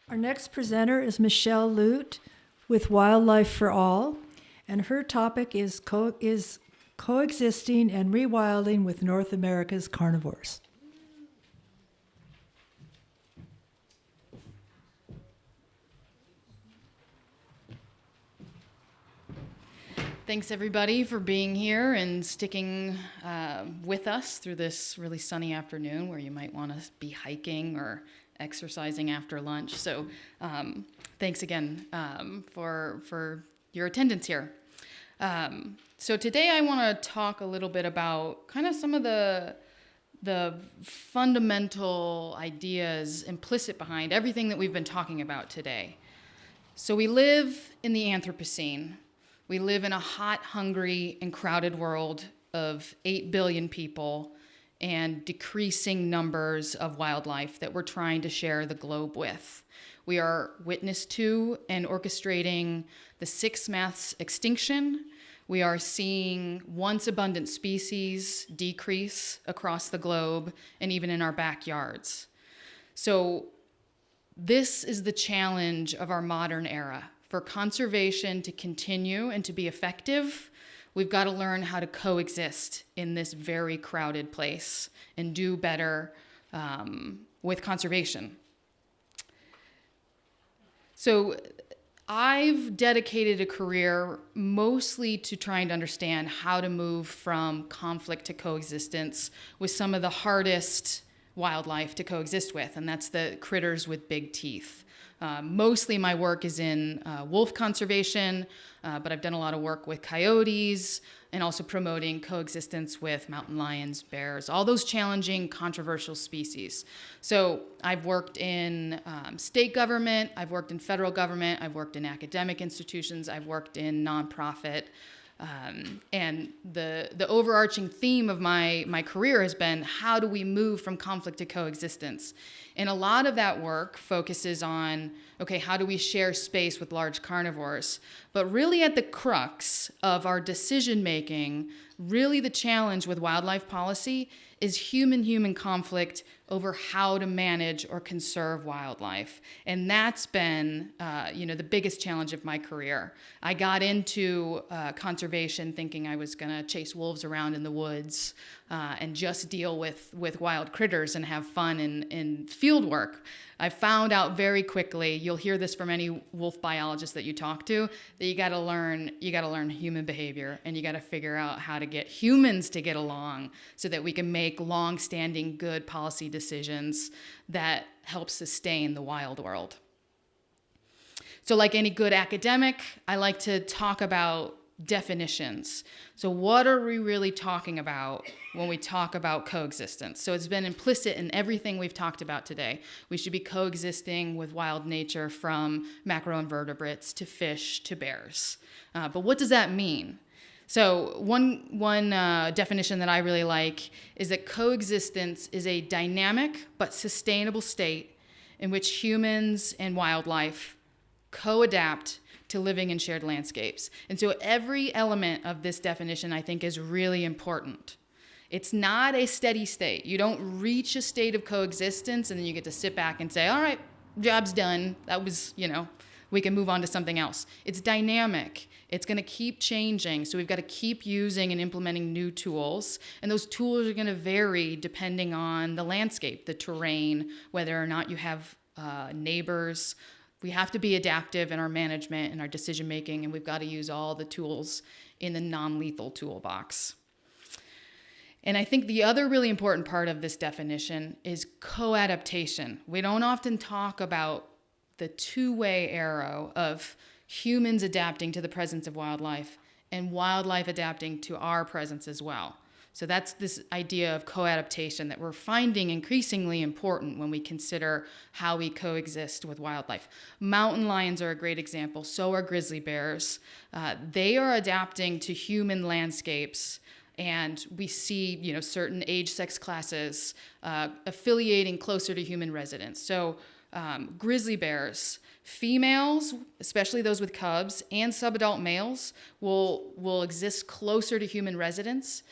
Our next presenter is Michelle Lute with Wildlife for All, and her topic is coexisting and rewilding with North America's carnivores. Thanks everybody for being here and sticking with us through this really sunny afternoon where you might want to be hiking or exercising after lunch. So thanks again for your attendance here. So today I want to talk a little bit about kind of some of the fundamental ideas implicit behind everything that we've been talking about today. So we live in the Anthropocene. We live in a hot, hungry, and crowded world of 8 billion people and decreasing numbers of wildlife that we're trying to share the globe with. We are witness to and orchestrating the 6th mass extinction. We are seeing once abundant species decrease across the globe and even in our backyards. So this is the challenge of our modern era. For conservation to continue and to be effective, we've got to learn how to coexist in this very crowded place and do better with conservation. So I've dedicated a career mostly to trying to understand how to move from conflict to coexistence with some of the hardest wildlife to coexist with, and that's the critters with big teeth. Mostly my work is in wolf conservation, but I've done a lot of work with coyotes and also promoting coexistence with mountain lions, bears, all those challenging, controversial species. So I've worked in state government, I've worked in federal government, I've worked in academic institutions, I've worked in nonprofit. And the overarching theme of my career has been, how do we move from conflict to coexistence? And a lot of that work focuses on, okay, how do we share space with large carnivores? But really at the crux of our decision making, really the challenge with wildlife policy is human-human conflict over how to manage or conserve wildlife. And that's been the biggest challenge of my career. I got into conservation thinking I was gonna chase wolves around in the woods and just deal with wild critters and have fun in field work. I found out very quickly, you'll hear this from any wolf biologist that you talk to, that you gotta learn human behavior, and you gotta figure out how to get humans to get along so that we can make long-standing good policy decisions that help sustain the wild world. So like any good academic, I like to talk about definitions. So what are we really talking about when we talk about coexistence? So it's been implicit in everything we've talked about today. We should be coexisting with wild nature, from macroinvertebrates to fish to bears. But what does that mean? So one definition that I really like is that coexistence is a dynamic but sustainable state in which humans and wildlife co-adapt to living in shared landscapes. And so every element of this definition, I think, is really important. It's not a steady state. You don't reach a state of coexistence and then you get to sit back and say, all right, job's done. That was, we can move on to something else. It's dynamic. It's going to keep changing. So we've got to keep using and implementing new tools. And those tools are going to vary depending on the landscape, the terrain, whether or not you have neighbors. We have to be adaptive in our management and our decision making, and we've got to use all the tools in the non-lethal toolbox. And I think the other really important part of this definition is co-adaptation. We don't often talk about the two-way arrow of humans adapting to the presence of wildlife and wildlife adapting to our presence as well. So that's this idea of co-adaptation that we're finding increasingly important when we consider how we coexist with wildlife. Mountain lions are a great example. So are grizzly bears. They are adapting to human landscapes, and we see, certain age, sex classes affiliating closer to human residents. So Grizzly bears, females, especially those with cubs, and subadult males will exist closer to human residents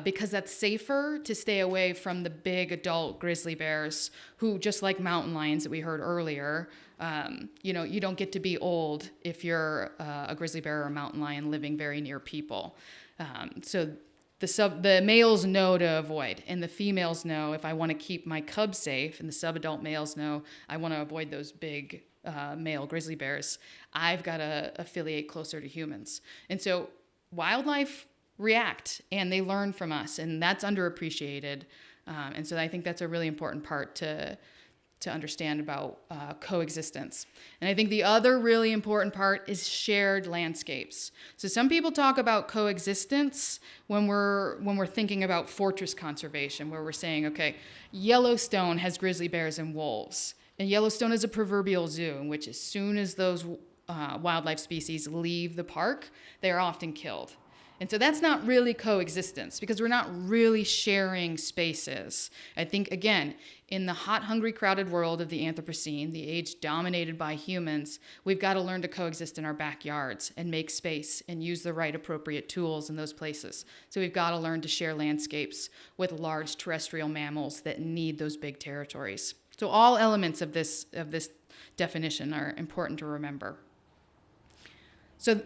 because that's safer to stay away from the big adult grizzly bears who, just like mountain lions that we heard earlier, you don't get to be old if you're a grizzly bear or a mountain lion living very near people. So the males know to avoid, and the females know if I want to keep my cubs safe, and the subadult males know I want to avoid those big male grizzly bears, I've got to affiliate closer to humans. And so wildlife react, and they learn from us, and that's underappreciated. And so I think that's a really important part to understand about coexistence. And I think the other really important part is shared landscapes. So some people talk about coexistence when we're thinking about fortress conservation, where we're saying, okay, Yellowstone has grizzly bears and wolves. And Yellowstone is a proverbial zoo in which as soon as those wildlife species leave the park, they are often killed. And so that's not really coexistence because we're not really sharing spaces. I think, again, in the hot, hungry, crowded world of the Anthropocene, the age dominated by humans, we've got to learn to coexist in our backyards and make space and use the right appropriate tools in those places. So we've got to learn to share landscapes with large terrestrial mammals that need those big territories. So all elements of this definition are important to remember. So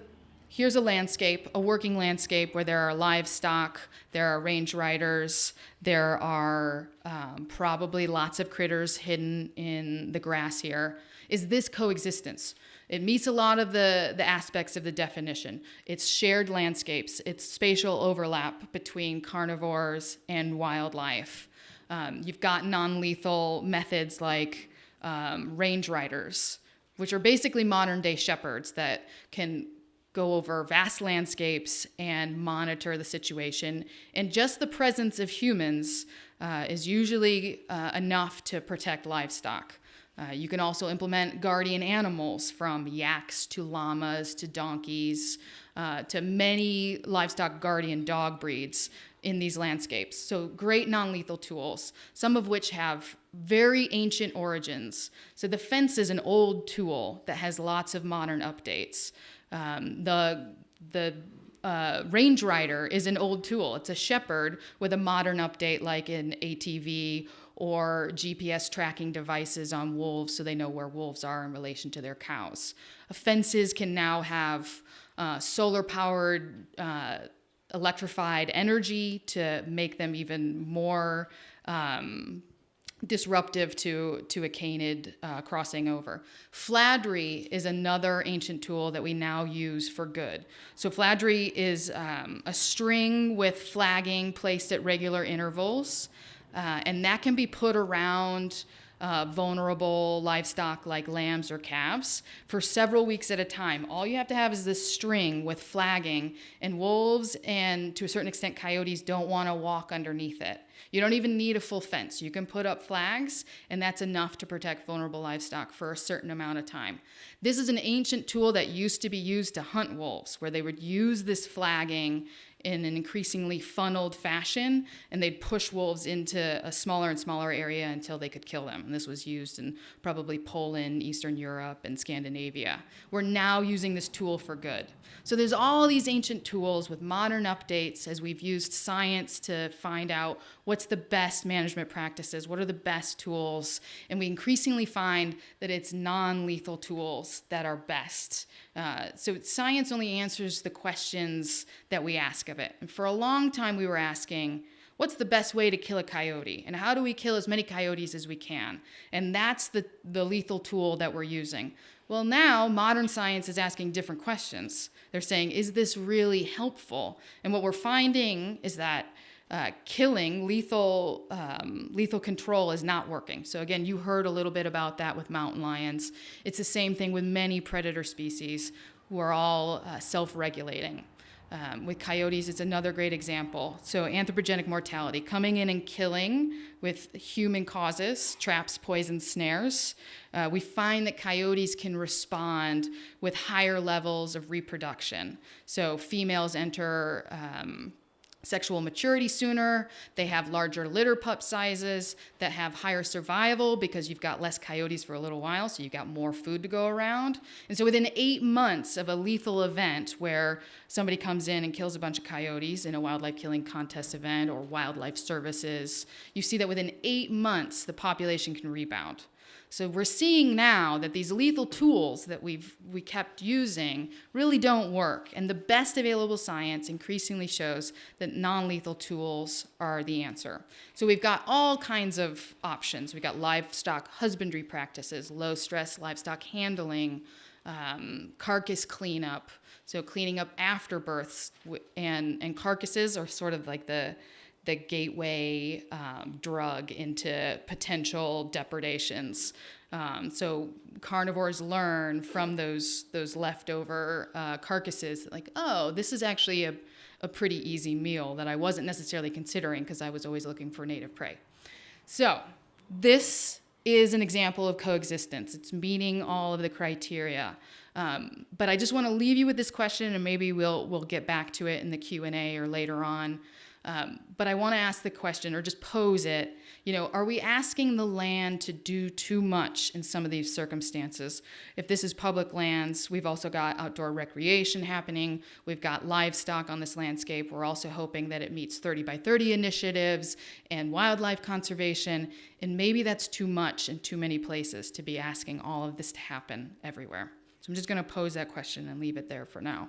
here's a landscape, a working landscape where there are livestock, there are range riders, there are probably lots of critters hidden in the grass here. Is this coexistence? It meets a lot of the aspects of the definition. It's shared landscapes. It's spatial overlap between carnivores and wildlife. You've got non-lethal methods like range riders, which are basically modern-day shepherds that can go over vast landscapes and monitor the situation. And just the presence of humans is usually enough to protect livestock. You can also implement guardian animals, from yaks to llamas to donkeys to many livestock guardian dog breeds in these landscapes. So great non-lethal tools, some of which have very ancient origins. So the fence is an old tool that has lots of modern updates. The range rider is an old tool. It's a shepherd with a modern update like an ATV or GPS tracking devices on wolves so they know where wolves are in relation to their cows. Fences can now have solar-powered electrified energy to make them even more disruptive to a canid crossing over. Fladry is another ancient tool that we now use for good. So fladry is a string with flagging placed at regular intervals, and that can be put around vulnerable livestock like lambs or calves for several weeks at a time. All you have to have is this string with flagging, and wolves and to a certain extent coyotes don't want to walk underneath it. You don't even need a full fence. You can put up flags, and that's enough to protect vulnerable livestock for a certain amount of time. This is an ancient tool that used to be used to hunt wolves, where they would use this flagging in an increasingly funneled fashion, and they'd push wolves into a smaller and smaller area until they could kill them. And this was used in probably Poland, Eastern Europe, and Scandinavia. We're now using this tool for good. So there's all these ancient tools with modern updates as we've used science to find out what's the best management practices, what are the best tools, and we increasingly find that it's non-lethal tools that are best. So science only answers the questions that we ask of it. And for a long time we were asking, what's the best way to kill a coyote? And how do we kill as many coyotes as we can? And that's the lethal tool that we're using. Well, now modern science is asking different questions. They're saying, is this really helpful? And what we're finding is that killing, lethal control is not working. So again, you heard a little bit about that with mountain lions. It's the same thing with many predator species who are all self-regulating. With coyotes, it's another great example. So anthropogenic mortality, coming in and killing with human causes, traps, poisons, snares. We find that coyotes can respond with higher levels of reproduction. So females enter sexual maturity sooner. They have larger litter pup sizes that have higher survival because you've got less coyotes for a little while, so you've got more food to go around. And so within 8 months of a lethal event where somebody comes in and kills a bunch of coyotes in a wildlife killing contest event or wildlife services, you see that within 8 months, the population can rebound. So we're seeing now that these lethal tools that we kept using really don't work. And the best available science increasingly shows that non-lethal tools are the answer. So we've got all kinds of options. We've got livestock husbandry practices, low-stress livestock handling, carcass cleanup. So cleaning up after births, and carcasses are sort of like the gateway drug into potential depredations. So carnivores learn from those leftover carcasses, like, oh, this is actually a pretty easy meal that I wasn't necessarily considering because I was always looking for native prey. So this is an example of coexistence. It's meeting all of the criteria. But I just want to leave you with this question, and maybe we'll get back to it in the Q&A or later on. But I want to ask the question, or just pose it, are we asking the land to do too much in some of these circumstances? If this is public lands, we've also got outdoor recreation happening. We've got livestock on this landscape. We're also hoping that it meets 30 by 30 initiatives and wildlife conservation. And maybe that's too much in too many places to be asking all of this to happen everywhere. So I'm just going to pose that question and leave it there for now.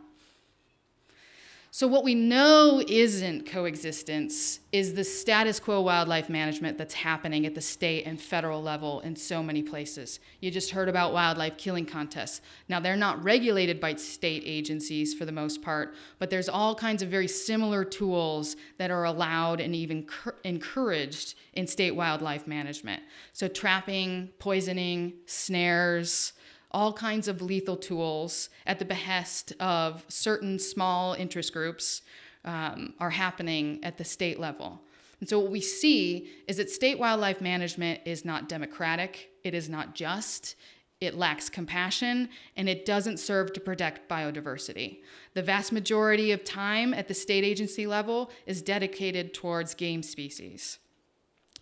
So what we know isn't coexistence is the status quo wildlife management that's happening at the state and federal level in so many places. You just heard about wildlife killing contests. Now, they're not regulated by state agencies for the most part, but there's all kinds of very similar tools that are allowed and even encouraged in state wildlife management. So trapping, poisoning, snares, all kinds of lethal tools at the behest of certain small interest groups are happening at the state level. And so what we see is that state wildlife management is not democratic, it is not just, it lacks compassion, and it doesn't serve to protect biodiversity. The vast majority of time at the state agency level is dedicated towards game species.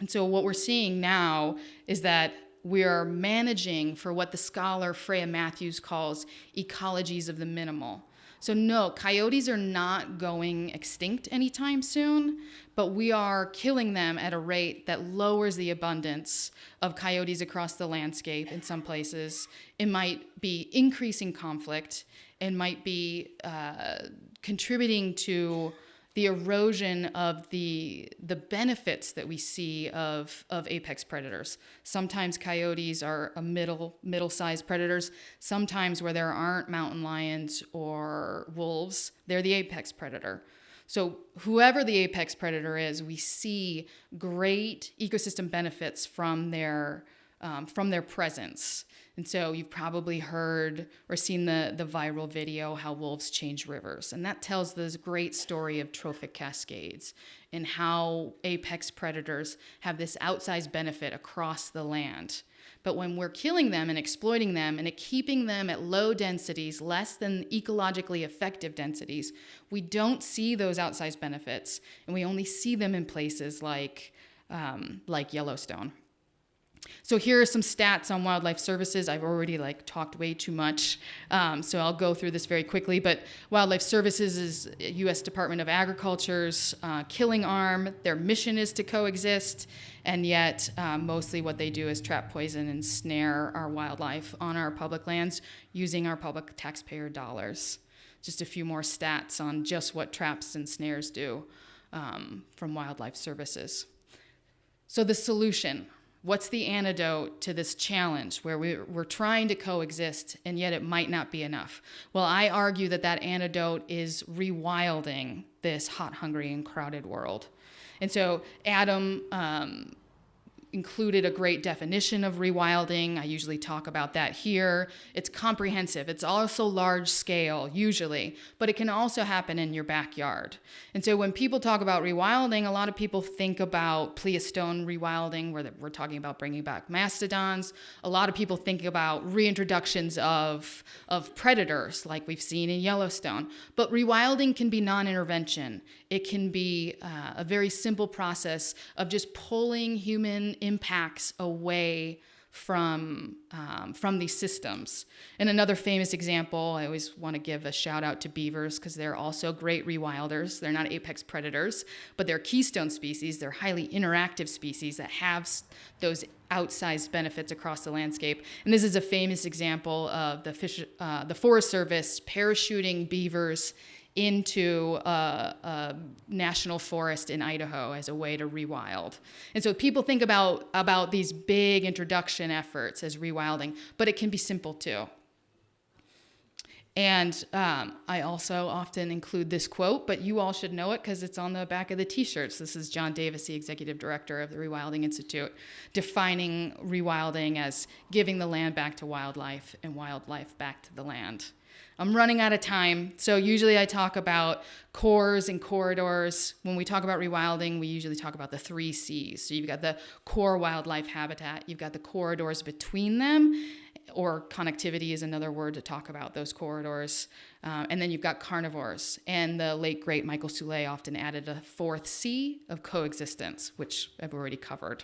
And so what we're seeing now is that we are managing for what the scholar Freya Matthews calls ecologies of the minimal. So no, coyotes are not going extinct anytime soon, but we are killing them at a rate that lowers the abundance of coyotes across the landscape in some places. It might be increasing conflict and might be contributing to the erosion of the benefits that we see of apex predators. Sometimes coyotes are a middle-sized predators. Sometimes where there aren't mountain lions or wolves, they're the apex predator. So whoever the apex predator is, we see great ecosystem benefits from their presence. And so you've probably heard or seen the viral video, How Wolves Change Rivers. And that tells this great story of trophic cascades and how apex predators have this outsized benefit across the land. But when we're killing them and exploiting them and keeping them at low densities, less than ecologically effective densities, we don't see those outsized benefits. And we only see them in places like Yellowstone. So here are some stats on wildlife services. I've already talked way too much, so I'll go through this very quickly. But wildlife services is U.S. Department of Agriculture's killing arm. Their mission is to coexist, and yet mostly what they do is trap, poison, and snare our wildlife on our public lands using our public taxpayer dollars. Just a few more stats on just what traps and snares do from wildlife services. So the solution. What's the antidote to this challenge where we're trying to coexist and yet it might not be enough? Well, I argue that antidote is rewilding this hot, hungry, and crowded world. And so Adam, included a great definition of rewilding. I usually talk about that here. It's comprehensive. It's also large scale, usually, but it can also happen in your backyard. And so when people talk about rewilding, a lot of people think about Pleistocene rewilding, where we're talking about bringing back mastodons. A lot of people think about reintroductions of predators, like we've seen in Yellowstone. But rewilding can be non-intervention. It can be a very simple process of just pulling human impacts away from these systems. And another famous example, I always want to give a shout out to beavers because they're also great rewilders. They're not apex predators, but they're keystone species. They're highly interactive species that have those outsized benefits across the landscape. And this is a famous example of the Forest Service parachuting beavers into a national forest in Idaho as a way to rewild. And so people think about these big introduction efforts as rewilding, but it can be simple too. And I also often include this quote, but you all should know it because it's on the back of the t-shirts. This is John Davis, the executive director of the Rewilding Institute, defining rewilding as giving the land back to wildlife and wildlife back to the land. I'm running out of time, so usually I talk about cores and corridors. When we talk about rewilding, we usually talk about the 3 C's. So you've got the core wildlife habitat, you've got the corridors between them, or connectivity is another word to talk about those corridors. And then you've got carnivores. And the late, great Michael Soule often added a 4th C of coexistence, which I've already covered.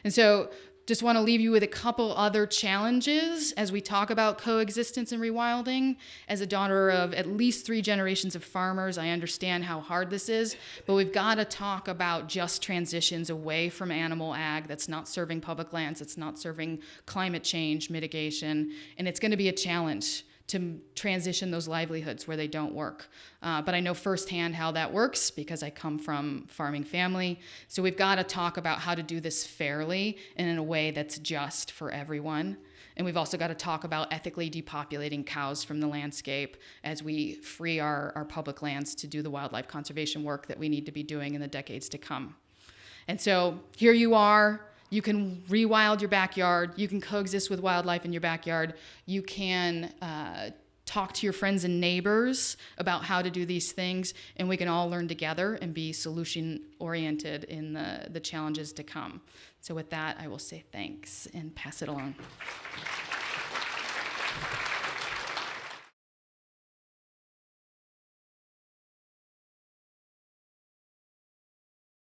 And so just want to leave you with a couple other challenges as we talk about coexistence and rewilding. As a daughter of at least 3 generations of farmers, I understand how hard this is, but we've got to talk about just transitions away from animal ag that's not serving public lands, it's not serving climate change mitigation, and it's going to be a challenge to transition those livelihoods where they don't work. But I know firsthand how that works because I come from farming family. So we've got to talk about how to do this fairly and in a way that's just for everyone. And we've also got to talk about ethically depopulating cows from the landscape as we free our public lands to do the wildlife conservation work that we need to be doing in the decades to come. And so here you are. You can rewild your backyard. You can coexist with wildlife in your backyard. You can talk to your friends and neighbors about how to do these things, and we can all learn together and be solution-oriented in the challenges to come. So with that, I will say thanks and pass it along.